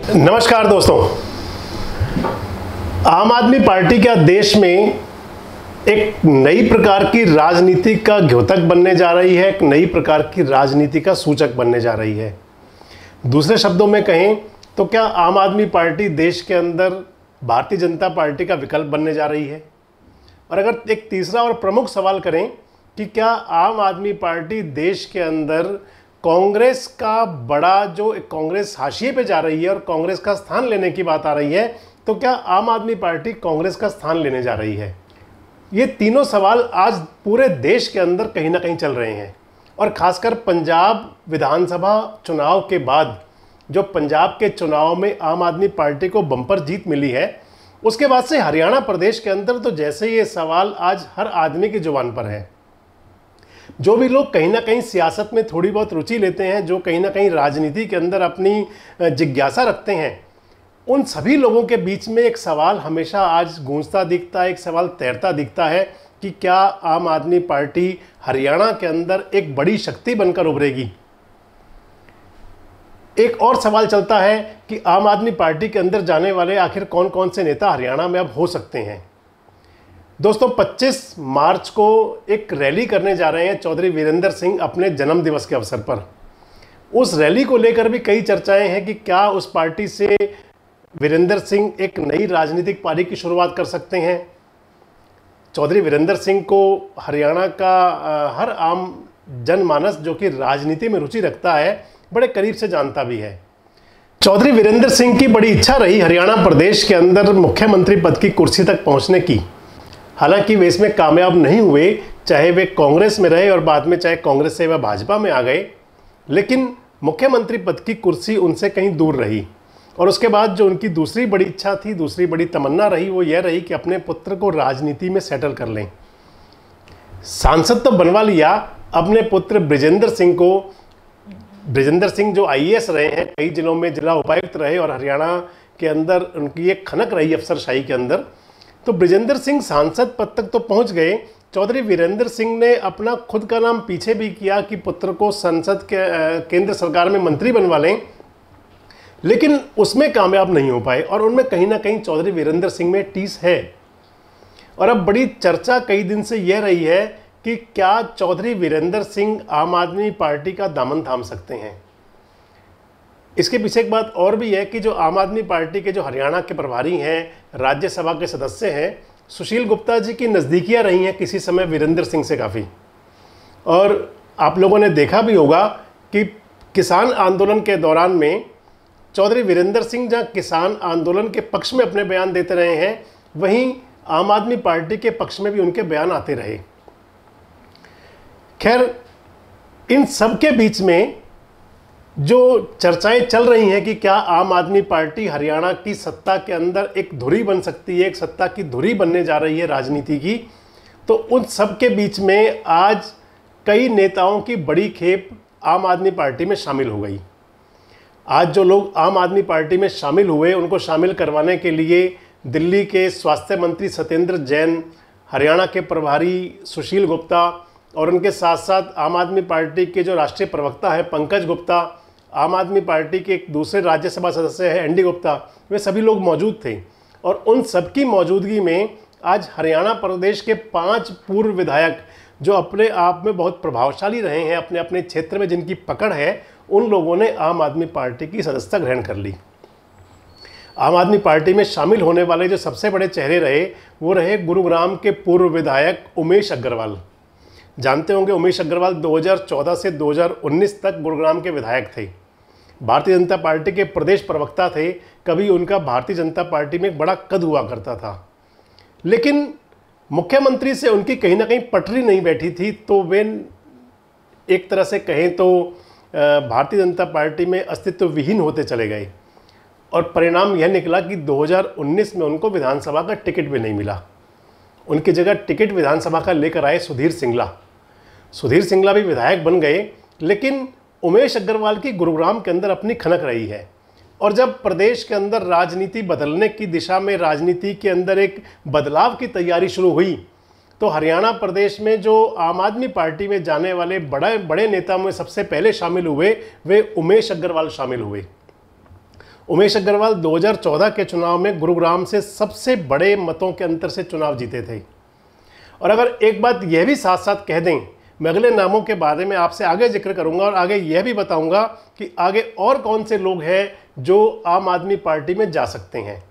नमस्कार दोस्तों। आम आदमी पार्टी क्या देश में एक नई प्रकार की राजनीति का द्योतक बनने जा रही है, एक नई प्रकार की राजनीति का सूचक बनने जा रही है। दूसरे शब्दों में कहें तो क्या आम आदमी पार्टी देश के अंदर भारतीय जनता पार्टी का विकल्प बनने जा रही है? और अगर एक तीसरा और प्रमुख सवाल करें कि क्या आम आदमी पार्टी देश के अंदर कांग्रेस का बड़ा जो कांग्रेस हाशिए पे जा रही है और कांग्रेस का स्थान लेने की बात आ रही है, तो क्या आम आदमी पार्टी कांग्रेस का स्थान लेने जा रही है? ये तीनों सवाल आज पूरे देश के अंदर कहीं ना कहीं चल रहे हैं। और खासकर पंजाब विधानसभा चुनाव के बाद जो पंजाब के चुनाव में आम आदमी पार्टी को बम्पर जीत मिली है, उसके बाद से हरियाणा प्रदेश के अंदर तो जैसे ये सवाल आज हर आदमी की जुबान पर है। जो भी लोग कहीं ना कहीं सियासत में थोड़ी बहुत रुचि लेते हैं, जो कहीं ना कहीं राजनीति के अंदर अपनी जिज्ञासा रखते हैं, उन सभी लोगों के बीच में एक सवाल हमेशा आज गूंजता दिखता है, एक सवाल तैरता दिखता है कि क्या आम आदमी पार्टी हरियाणा के अंदर एक बड़ी शक्ति बनकर उभरेगी। एक और सवाल चलता है कि आम आदमी पार्टी के अंदर जाने वाले आखिर कौन कौन से नेता हरियाणा में अब हो सकते हैं। दोस्तों, 25 मार्च को एक रैली करने जा रहे हैं चौधरी वीरेंद्र सिंह अपने जन्म दिवस के अवसर पर। उस रैली को लेकर भी कई चर्चाएं हैं कि क्या उस पार्टी से वीरेंद्र सिंह एक नई राजनीतिक पारी की शुरुआत कर सकते हैं। चौधरी वीरेंद्र सिंह को हरियाणा का हर आम जनमानस जो कि राजनीति में रुचि रखता है, बड़े करीब से जानता भी है। चौधरी वीरेंद्र सिंह की बड़ी इच्छा रही हरियाणा प्रदेश के अंदर मुख्यमंत्री पद की कुर्सी तक पहुंचने की। हालांकि वे इसमें कामयाब नहीं हुए, चाहे वे कांग्रेस में रहे और बाद में चाहे कांग्रेस से वह भाजपा में आ गए, लेकिन मुख्यमंत्री पद की कुर्सी उनसे कहीं दूर रही। और उसके बाद जो उनकी दूसरी बड़ी इच्छा थी, दूसरी बड़ी तमन्ना रही, वो यह रही कि अपने पुत्र को राजनीति में सेटल कर लें। सांसद तो बनवा लिया, अपने पुत्र ब्रिजेंद्र सिंह को, ब्रिजेंद्र सिंह जो आईएएस रहे हैं, कई जिलों में जिला उपायुक्त रहे और हरियाणा के अंदर उनकी एक खनक रही अफसरशाही के अंदर, तो ब्रिजेंद्र सिंह सांसद पद तक तो पहुंच गए। चौधरी वीरेंद्र सिंह ने अपना खुद का नाम पीछे भी किया कि पुत्र को संसद के केंद्र सरकार में मंत्री बनवा लें, लेकिन उसमें कामयाब नहीं हो पाए। और उनमें कहीं ना कहीं चौधरी वीरेंद्र सिंह में टीस है। और अब बड़ी चर्चा कई दिन से यह रही है कि क्या चौधरी वीरेंद्र सिंह आम आदमी पार्टी का दामन थाम सकते हैं। इसके पीछे एक बात और भी है कि जो आम आदमी पार्टी के जो हरियाणा के प्रभारी हैं, राज्यसभा के सदस्य हैं, सुशील गुप्ता जी की नज़दीकियाँ रही हैं किसी समय वीरेंद्र सिंह से काफ़ी। और आप लोगों ने देखा भी होगा कि किसान आंदोलन के दौरान में चौधरी वीरेंद्र सिंह जहाँ किसान आंदोलन के पक्ष में अपने बयान देते रहे हैं, वहीं आम आदमी पार्टी के पक्ष में भी उनके बयान आते रहे। खैर, इन सब के बीच में जो चर्चाएं चल रही हैं कि क्या आम आदमी पार्टी हरियाणा की सत्ता के अंदर एक धुरी बन सकती है, एक सत्ता की धुरी बनने जा रही है राजनीति की, तो उन सब के बीच में आज कई नेताओं की बड़ी खेप आम आदमी पार्टी में शामिल हो गई। आज जो लोग आम आदमी पार्टी में शामिल हुए, उनको शामिल करवाने के लिए दिल्ली के स्वास्थ्य मंत्री सत्येंद्र जैन, हरियाणा के प्रभारी सुशील गुप्ता और उनके साथ साथ आम आदमी पार्टी के जो राष्ट्रीय प्रवक्ता है पंकज गुप्ता, आम आदमी पार्टी के एक दूसरे राज्यसभा सदस्य हैं एनडी गुप्ता, वे सभी लोग मौजूद थे। और उन सबकी मौजूदगी में आज हरियाणा प्रदेश के 5 पूर्व विधायक जो अपने आप में बहुत प्रभावशाली रहे हैं, अपने अपने क्षेत्र में जिनकी पकड़ है, उन लोगों ने आम आदमी पार्टी की सदस्यता ग्रहण कर ली। आम आदमी पार्टी में शामिल होने वाले जो सबसे बड़े चेहरे रहे, वो रहे गुरुग्राम के पूर्व विधायक उमेश अग्रवाल। जानते होंगे उमेश अग्रवाल 2014 से 2019 तक गुरुग्राम के विधायक थे, भारतीय जनता पार्टी के प्रदेश प्रवक्ता थे। कभी उनका भारतीय जनता पार्टी में एक बड़ा कद हुआ करता था, लेकिन मुख्यमंत्री से उनकी कहीं ना कहीं पटरी नहीं बैठी थी, तो वे एक तरह से कहें तो भारतीय जनता पार्टी में अस्तित्व विहीन होते चले गए। और परिणाम यह निकला कि 2019 में उनको विधानसभा का टिकट भी नहीं मिला। उनकी जगह टिकट विधानसभा का लेकर आए सुधीर सिंगला भी विधायक बन गए, लेकिन उमेश अग्रवाल की गुरुग्राम के अंदर अपनी खनक रही है। और जब प्रदेश के अंदर राजनीति बदलने की दिशा में, राजनीति के अंदर एक बदलाव की तैयारी शुरू हुई, तो हरियाणा प्रदेश में जो आम आदमी पार्टी में जाने वाले बड़े बड़े नेता में सबसे पहले शामिल हुए, वे उमेश अग्रवाल शामिल हुए। उमेश अग्रवाल 2014 के चुनाव में गुरुग्राम से सबसे बड़े मतों के अंतर से चुनाव जीते थे। और अगर एक बात यह भी साथ साथ कह दें, मैं अगले नामों के बारे में आपसे आगे जिक्र करूंगा और आगे यह भी बताऊंगा कि आगे और कौन से लोग हैं जो आम आदमी पार्टी में जा सकते हैं।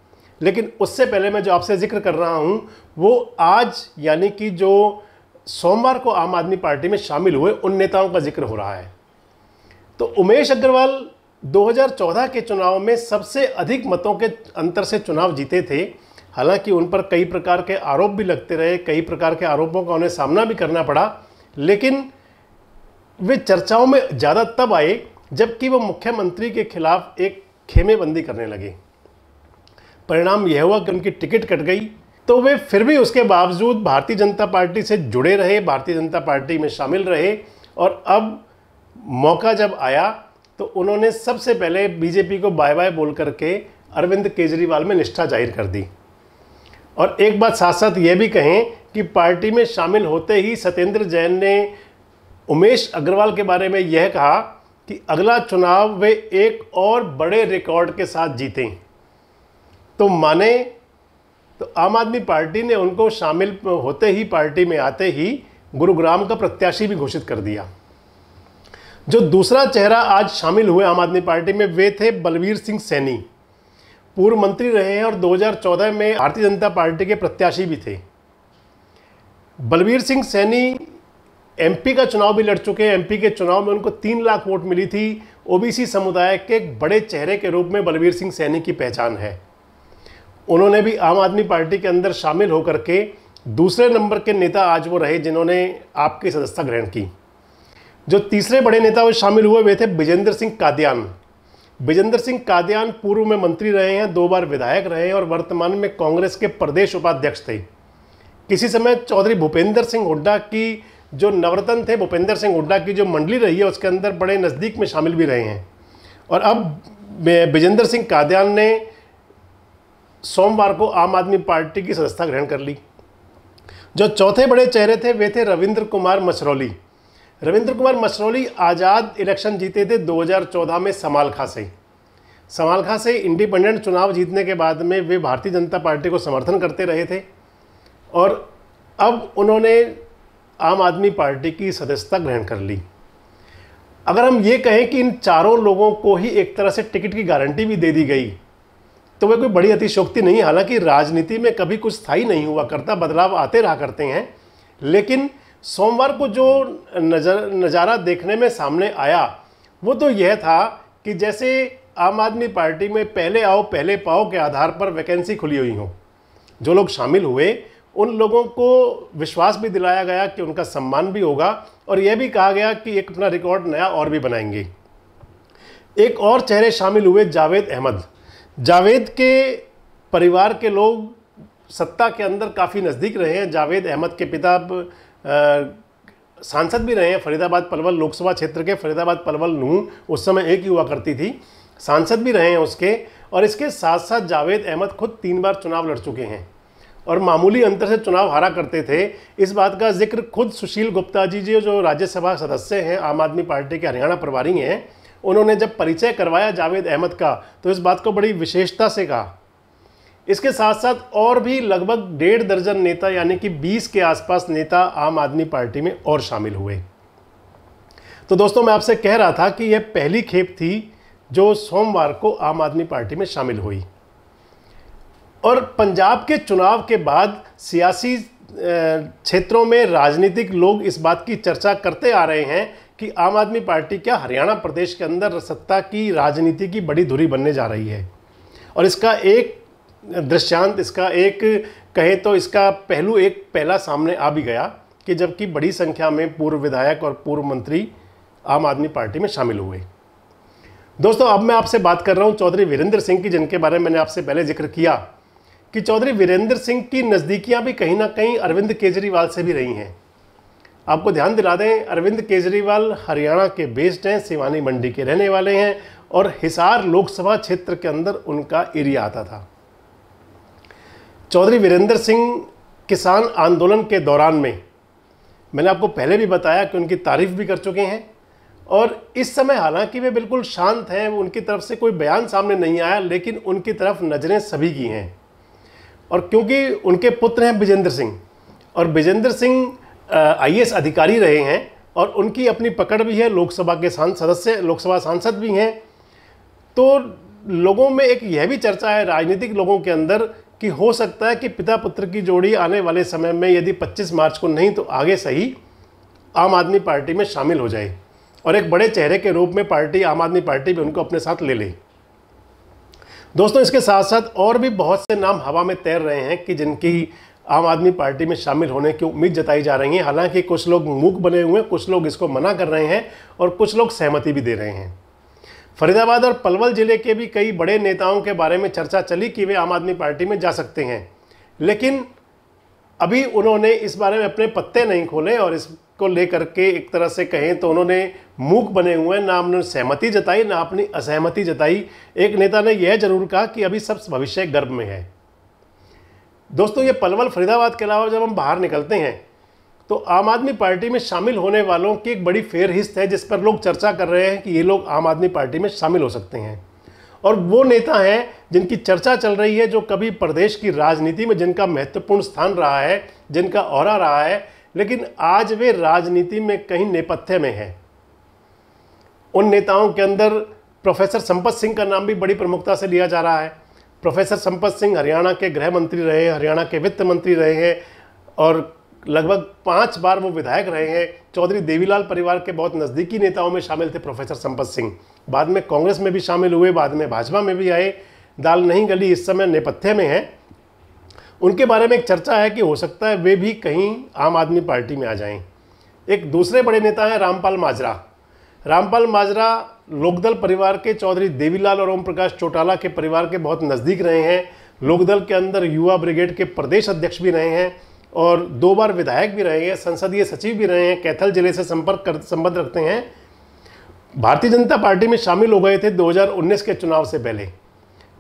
लेकिन उससे पहले मैं जो आपसे जिक्र कर रहा हूं वो आज यानी कि जो सोमवार को आम आदमी पार्टी में शामिल हुए उन नेताओं का जिक्र हो रहा है। तो उमेश अग्रवाल 2014 के चुनाव में सबसे अधिक मतों के अंतर से चुनाव जीते थे। हालांकि उन पर कई प्रकार के आरोप भी लगते रहे, कई प्रकार के आरोपों का उन्हें सामना भी करना पड़ा, लेकिन वे चर्चाओं में ज़्यादा तब आए जबकि वो मुख्यमंत्री के खिलाफ एक खेमेबंदी करने लगे। परिणाम यह हुआ कि उनकी टिकट कट गई, तो वे फिर भी उसके बावजूद भारतीय जनता पार्टी से जुड़े रहे, भारतीय जनता पार्टी में शामिल रहे। और अब मौका जब आया तो उन्होंने सबसे पहले बीजेपी को बाय बाय बोल करके अरविंद केजरीवाल में निष्ठा जाहिर कर दी। और एक बात साथ साथ ये भी कहें कि पार्टी में शामिल होते ही सत्येंद्र जैन ने उमेश अग्रवाल के बारे में यह कहा कि अगला चुनाव वे एक और बड़े रिकॉर्ड के साथ जीतें। तो माने तो आम आदमी पार्टी ने उनको शामिल होते ही, पार्टी में आते ही गुरुग्राम का प्रत्याशी भी घोषित कर दिया। जो दूसरा चेहरा आज शामिल हुए आम आदमी पार्टी में वे थे बलवीर सिंह सैनी। पूर्व मंत्री रहे हैं और 2014 में भारतीय जनता पार्टी के प्रत्याशी भी थे। बलवीर सिंह सैनी एमपी का चुनाव भी लड़ चुके हैं। एमपी के चुनाव में उनको 3 लाख वोट मिली थी। ओबीसी समुदाय के एक बड़े चेहरे के रूप में बलवीर सिंह सैनी की पहचान है। उन्होंने भी आम आदमी पार्टी के अंदर शामिल होकर के दूसरे नंबर के नेता आज वो रहे जिन्होंने आपकी सदस्यता ग्रहण की। जो तीसरे बड़े नेता वो शामिल हुए वे थे विजेंद्र सिंह कादियान। विजेंद्र सिंह कादियान पूर्व में मंत्री रहे हैं, 2 बार विधायक रहे हैं और वर्तमान में कांग्रेस के प्रदेश उपाध्यक्ष थे। किसी समय चौधरी भूपेंद्र सिंह हुड्डा की जो नवरत्न थे, भूपेंद्र सिंह हुड्डा की जो मंडली रही है उसके अंदर बड़े नज़दीक में शामिल भी रहे हैं। और अब विजेंद्र सिंह कादियान ने सोमवार को आम आदमी पार्टी की सदस्यता ग्रहण कर ली। जो चौथे बड़े चेहरे थे वे थे रविंद्र कुमार मछरौली। रविंद्र कुमार मछरौली आज़ाद इलेक्शन जीते थे 2014 में समालखा से। समालखा से इंडिपेंडेंट चुनाव जीतने के बाद में वे भारतीय जनता पार्टी को समर्थन करते रहे थे और अब उन्होंने आम आदमी पार्टी की सदस्यता ग्रहण कर ली। अगर हम ये कहें कि इन चारों लोगों को ही एक तरह से टिकट की गारंटी भी दे दी गई तो वह कोई बड़ी अतिशयोक्ति नहीं। हालांकि राजनीति में कभी कुछ स्थायी नहीं हुआ करता, बदलाव आते रहा करते हैं। लेकिन सोमवार को जो नज़ारा देखने में सामने आया वो तो यह था कि जैसे आम आदमी पार्टी में पहले आओ पहले पाओ के आधार पर वैकेंसी खुली हुई हो। जो लोग शामिल हुए उन लोगों को विश्वास भी दिलाया गया कि उनका सम्मान भी होगा और यह भी कहा गया कि एक अपना रिकॉर्ड नया और भी बनाएंगे। एक और चेहरे शामिल हुए, जावेद अहमद। जावेद के परिवार के लोग सत्ता के अंदर काफ़ी नज़दीक रहे हैं। जावेद अहमद के पिता सांसद भी रहे हैं फरीदाबाद पलवल लोकसभा क्षेत्र के। फरीदाबाद पलवल नूह उस समय एक ही हुआ करती थी, सांसद भी रहे हैं उसके। और इसके साथ साथ जावेद अहमद खुद 3 बार चुनाव लड़ चुके हैं और मामूली अंतर से चुनाव हारा करते थे। इस बात का जिक्र खुद सुशील गुप्ता जी जो राज्यसभा सदस्य हैं, आम आदमी पार्टी के हरियाणा प्रभारी हैं, उन्होंने जब परिचय करवाया जावेद अहमद का तो इस बात को बड़ी विशेषता से कहा। इसके साथ साथ और भी लगभग 1.5 दर्जन नेता यानी कि 20 के आसपास नेता आम आदमी पार्टी में और शामिल हुए। तो दोस्तों मैं आपसे कह रहा था कि यह पहली खेप थी जो सोमवार को आम आदमी पार्टी में शामिल हुई। और पंजाब के चुनाव के बाद सियासी क्षेत्रों में राजनीतिक लोग इस बात की चर्चा करते आ रहे हैं कि आम आदमी पार्टी क्या हरियाणा प्रदेश के अंदर सत्ता की राजनीति की बड़ी धुरी बनने जा रही है। और इसका एक दृश्यांत, इसका एक कहे तो इसका पहलू एक पहला सामने आ भी गया कि जबकि बड़ी संख्या में पूर्व विधायक और पूर्व मंत्री आम आदमी पार्टी में शामिल हुए। दोस्तों अब मैं आपसे बात कर रहा हूं चौधरी वीरेंद्र सिंह की, जिनके बारे में मैंने आपसे पहले जिक्र किया कि चौधरी वीरेंद्र सिंह की नज़दीकियां भी कहीं ना कहीं अरविंद केजरीवाल से भी रही हैं। आपको ध्यान दिला दें, अरविंद केजरीवाल हरियाणा के बेस्ड हैं, सिवानी मंडी के रहने वाले हैं और हिसार लोकसभा क्षेत्र के अंदर उनका एरिया आता था। चौधरी वीरेंद्र सिंह किसान आंदोलन के दौरान में मैंने आपको पहले भी बताया कि उनकी तारीफ भी कर चुके हैं और इस समय हालांकि वे बिल्कुल शांत हैं, उनकी तरफ से कोई बयान सामने नहीं आया, लेकिन उनकी तरफ नज़रें सभी की हैं। और क्योंकि उनके पुत्र हैं विजेंद्र सिंह, और विजेंद्र सिंह IAS अधिकारी रहे हैं और उनकी अपनी पकड़ भी है, लोकसभा के सदस्य, लोकसभा सांसद भी हैं, तो लोगों में एक यह भी चर्चा है राजनीतिक लोगों के अंदर कि हो सकता है कि पिता पुत्र की जोड़ी आने वाले समय में यदि 25 मार्च को नहीं तो आगे सही आम आदमी पार्टी में शामिल हो जाए और एक बड़े चेहरे के रूप में पार्टी, आम आदमी पार्टी भी उनको अपने साथ ले ले। दोस्तों, इसके साथ साथ और भी बहुत से नाम हवा में तैर रहे हैं कि जिनकी आम आदमी पार्टी में शामिल होने की उम्मीद जताई जा रही है। हालांकि कुछ लोग मूक बने हुए हैं, कुछ लोग इसको मना कर रहे हैं और कुछ लोग सहमति भी दे रहे हैं। फरीदाबाद और पलवल जिले के भी कई बड़े नेताओं के बारे में चर्चा चली कि वे आम आदमी पार्टी में जा सकते हैं, लेकिन अभी उन्होंने इस बारे में अपने पत्ते नहीं खोले और इसको लेकर के एक तरह से कहें तो उन्होंने मूक बने हुए, ना उन्होंने सहमति जताई ना अपनी असहमति जताई। एक नेता ने यह जरूर कहा कि अभी सब भविष्य गर्भ में है। दोस्तों, ये पलवल फरीदाबाद के अलावा जब हम बाहर निकलते हैं तो आम आदमी पार्टी में शामिल होने वालों की एक बड़ी फेरहिस्त है जिस पर लोग चर्चा कर रहे हैं कि ये लोग आम आदमी पार्टी में शामिल हो सकते हैं। और वो नेता हैं जिनकी चर्चा चल रही है, जो कभी प्रदेश की राजनीति में जिनका महत्वपूर्ण स्थान रहा है, जिनका औहरा रहा है, लेकिन आज वे राजनीति में कहीं नेपथ्य में है। उन नेताओं के अंदर प्रोफेसर संपत सिंह का नाम भी बड़ी प्रमुखता से लिया जा रहा है। प्रोफेसर संपत सिंह हरियाणा के गृह मंत्री रहे हैं, हरियाणा के वित्त मंत्री रहे हैं और लगभग 5 बार वो विधायक रहे हैं। चौधरी देवीलाल परिवार के बहुत नज़दीकी नेताओं में शामिल थे प्रोफेसर संपत सिंह। बाद में कांग्रेस में भी शामिल हुए, बाद में भाजपा में भी आए। दाल नहीं गली, इस समय नेपथ्य में है। उनके बारे में एक चर्चा है कि हो सकता है वे भी कहीं आम आदमी पार्टी में आ जाएं। एक दूसरे बड़े नेता हैं रामपाल माजरा। रामपाल माजरा लोकदल परिवार के चौधरी देवीलाल और ओम प्रकाश चौटाला के परिवार के बहुत नज़दीक रहे हैं। लोकदल के अंदर युवा ब्रिगेड के प्रदेश अध्यक्ष भी रहे हैं और 2 बार विधायक भी रहे हैं, संसदीय सचिव भी रहे हैं, कैथल जिले से संबंध रखते हैं। भारतीय जनता पार्टी में शामिल हो गए थे 2019 के चुनाव से पहले।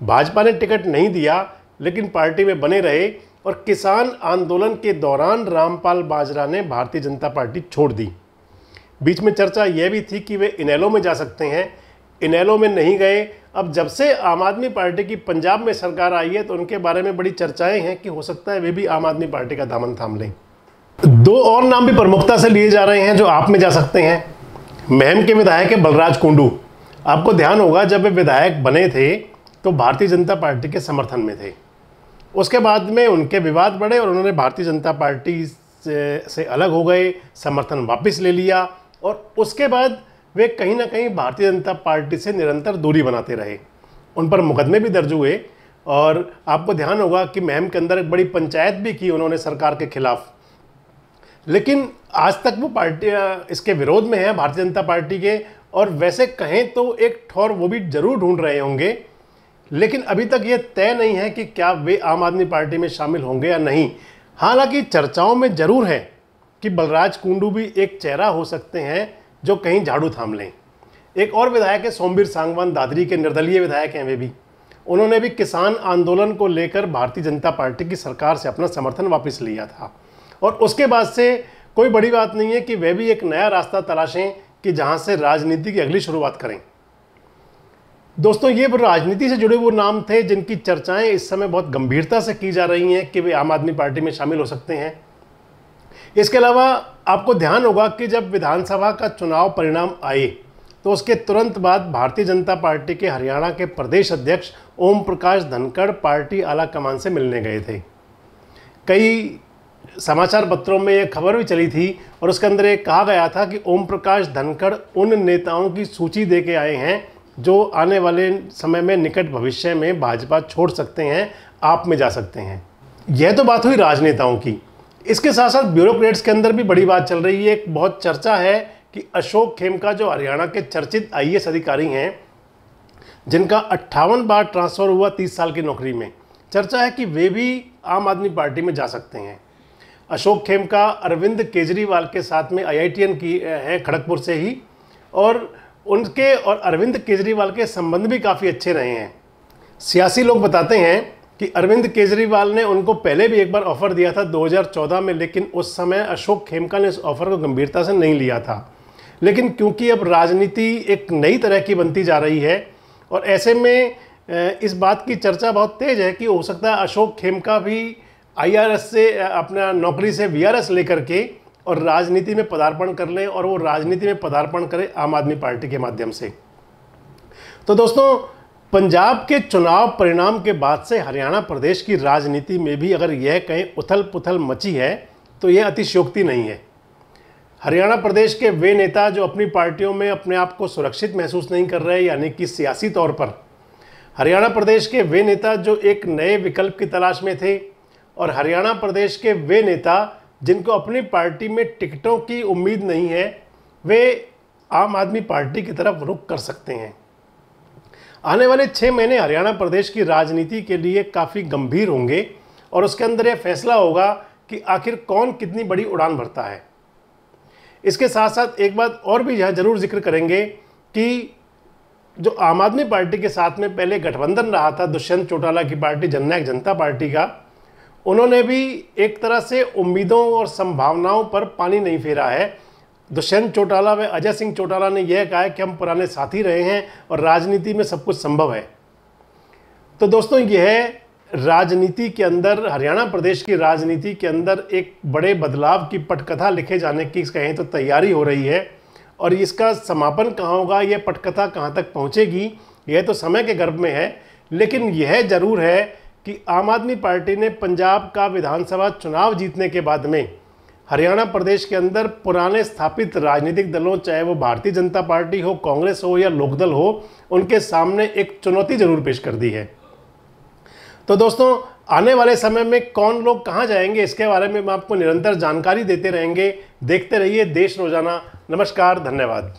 भाजपा ने टिकट नहीं दिया लेकिन पार्टी में बने रहे और किसान आंदोलन के दौरान रामपाल माजरा ने भारतीय जनता पार्टी छोड़ दी। बीच में चर्चा यह भी थी कि वे इनेलो में जा सकते हैं, इनेलो में नहीं गए। अब जब से आम आदमी पार्टी की पंजाब में सरकार आई है तो उनके बारे में बड़ी चर्चाएं हैं कि हो सकता है वे भी आम आदमी पार्टी का दामन थाम लें। 2 और नाम भी प्रमुखता से लिए जा रहे हैं जो आप में जा सकते हैं। महम के विधायक है बलराज कुंडू। आपको ध्यान होगा जब वे विधायक बने थे तो भारतीय जनता पार्टी के समर्थन में थे। उसके बाद में उनके विवाद बढ़े और उन्होंने भारतीय जनता पार्टी से अलग हो गए, समर्थन वापस ले लिया और उसके बाद वे कहीं ना कहीं भारतीय जनता पार्टी से निरंतर दूरी बनाते रहे। उन पर मुकदमे भी दर्ज हुए और आपको ध्यान होगा कि महम के अंदर एक बड़ी पंचायत भी की उन्होंने सरकार के खिलाफ। लेकिन आज तक वो पार्टी इसके विरोध में है भारतीय जनता पार्टी के, और वैसे कहें तो एक ठौर वो भी जरूर ढूंढ रहे होंगे, लेकिन अभी तक ये तय नहीं है कि क्या वे आम आदमी पार्टी में शामिल होंगे या नहीं। हालांकि चर्चाओं में जरूर है कि बलराज कुंडू भी एक चेहरा हो सकते हैं जो कहीं झाड़ू थाम लें। एक और विधायक है सोमवीर सांगवान, दादरी के निर्दलीय विधायक हैं वे भी। उन्होंने भी किसान आंदोलन को लेकर भारतीय जनता पार्टी की सरकार से अपना समर्थन वापस लिया था और उसके बाद से कोई बड़ी बात नहीं है कि वे भी एक नया रास्ता तलाशें कि जहां से राजनीति की अगली शुरुआत करें। दोस्तों, ये राजनीति से जुड़े वो नाम थे जिनकी चर्चाएं इस समय बहुत गंभीरता से की जा रही हैं कि वे आम आदमी पार्टी में शामिल हो सकते हैं। इसके अलावा आपको ध्यान होगा कि जब विधानसभा का चुनाव परिणाम आए तो उसके तुरंत बाद भारतीय जनता पार्टी के हरियाणा के प्रदेश अध्यक्ष ओम प्रकाश धनखड़ पार्टी आला कमान से मिलने गए थे। कई समाचार पत्रों में यह खबर भी चली थी और उसके अंदर एक कहा गया था कि ओम प्रकाश धनखड़ उन नेताओं की सूची दे के आए हैं जो आने वाले समय में निकट भविष्य में भाजपा छोड़ सकते हैं, आप में जा सकते हैं। यह तो बात हुई राजनेताओं की। इसके साथ साथ ब्यूरोक्रेट्स के अंदर भी बड़ी बात चल रही है। एक बहुत चर्चा है कि अशोक खेमका जो हरियाणा के चर्चित IAS अधिकारी हैं, जिनका 58 बार ट्रांसफ़र हुआ 30 साल की नौकरी में, चर्चा है कि वे भी आम आदमी पार्टी में जा सकते हैं। अशोक खेमका अरविंद केजरीवाल के साथ में IITN की हैं खड़गपुर से ही, और उनके और अरविंद केजरीवाल के संबंध भी काफ़ी अच्छे रहे हैं। सियासी लोग बताते हैं कि अरविंद केजरीवाल ने उनको पहले भी एक बार ऑफ़र दिया था 2014 में, लेकिन उस समय अशोक खेमका ने इस ऑफ़र को गंभीरता से नहीं लिया था। लेकिन क्योंकि अब राजनीति एक नई तरह की बनती जा रही है और ऐसे में इस बात की चर्चा बहुत तेज है कि हो सकता है अशोक खेमका भी IRS से अपना नौकरी से VRS लेकर के और राजनीति में पदार्पण कर लें और वो राजनीति में पदार्पण करें आम आदमी पार्टी के माध्यम से। तो दोस्तों, पंजाब के चुनाव परिणाम के बाद से हरियाणा प्रदेश की राजनीति में भी अगर यह कहीं उथल पुथल मची है तो यह अतिशयोक्ति नहीं है। हरियाणा प्रदेश के वे नेता जो अपनी पार्टियों में अपने आप को सुरक्षित महसूस नहीं कर रहे, यानी कि सियासी तौर पर, हरियाणा प्रदेश के वे नेता जो एक नए विकल्प की तलाश में थे और हरियाणा प्रदेश के वे नेता जिनको अपनी पार्टी में टिकटों की उम्मीद नहीं है, वे आम आदमी पार्टी की तरफ रुख कर सकते हैं। आने वाले 6 महीने हरियाणा प्रदेश की राजनीति के लिए काफ़ी गंभीर होंगे और उसके अंदर यह फैसला होगा कि आखिर कौन कितनी बड़ी उड़ान भरता है। इसके साथ साथ एक बात और भी यहाँ जरूर जिक्र करेंगे कि जो आम आदमी पार्टी के साथ में पहले गठबंधन रहा था दुष्यंत चौटाला की पार्टी जननायक जनता पार्टी का, उन्होंने भी एक तरह से उम्मीदों और संभावनाओं पर पानी नहीं फेरा है। दुष्यंत चौटाला व अजय सिंह चौटाला ने यह कहा है कि हम पुराने साथी रहे हैं और राजनीति में सब कुछ संभव है। तो दोस्तों, यह राजनीति के अंदर, हरियाणा प्रदेश की राजनीति के अंदर एक बड़े बदलाव की पटकथा लिखे जाने की कहें तो तैयारी हो रही है और इसका समापन कहाँ होगा, यह पटकथा कहाँ तक पहुँचेगी, यह तो समय के गर्भ में है। लेकिन यह जरूर है कि आम आदमी पार्टी ने पंजाब का विधानसभा चुनाव जीतने के बाद में हरियाणा प्रदेश के अंदर पुराने स्थापित राजनीतिक दलों, चाहे वो भारतीय जनता पार्टी हो, कांग्रेस हो या लोकदल हो, उनके सामने एक चुनौती जरूर पेश कर दी है। तो दोस्तों, आने वाले समय में कौन लोग कहां जाएंगे, इसके बारे में हम आपको निरंतर जानकारी देते रहेंगे। देखते रहिए देश रोजाना। नमस्कार, धन्यवाद।